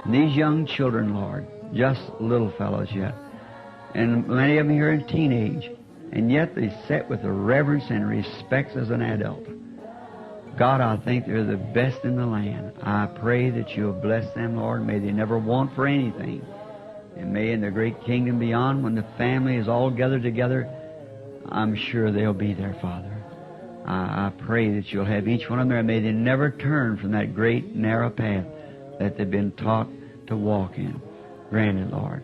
And these young children, Lord, just little fellows yet, and many of them here in teenage, and yet they sit with the reverence and respect as an adult. God, I think they're the best in the land. I pray that you'll bless them, Lord. May they never want for anything. And may in the great kingdom beyond, when the family is all gathered together, I'm sure they'll be there, Father. I pray that you'll have each one of them there. May they never turn from that great narrow path that they've been taught to walk in. Grant it, Lord.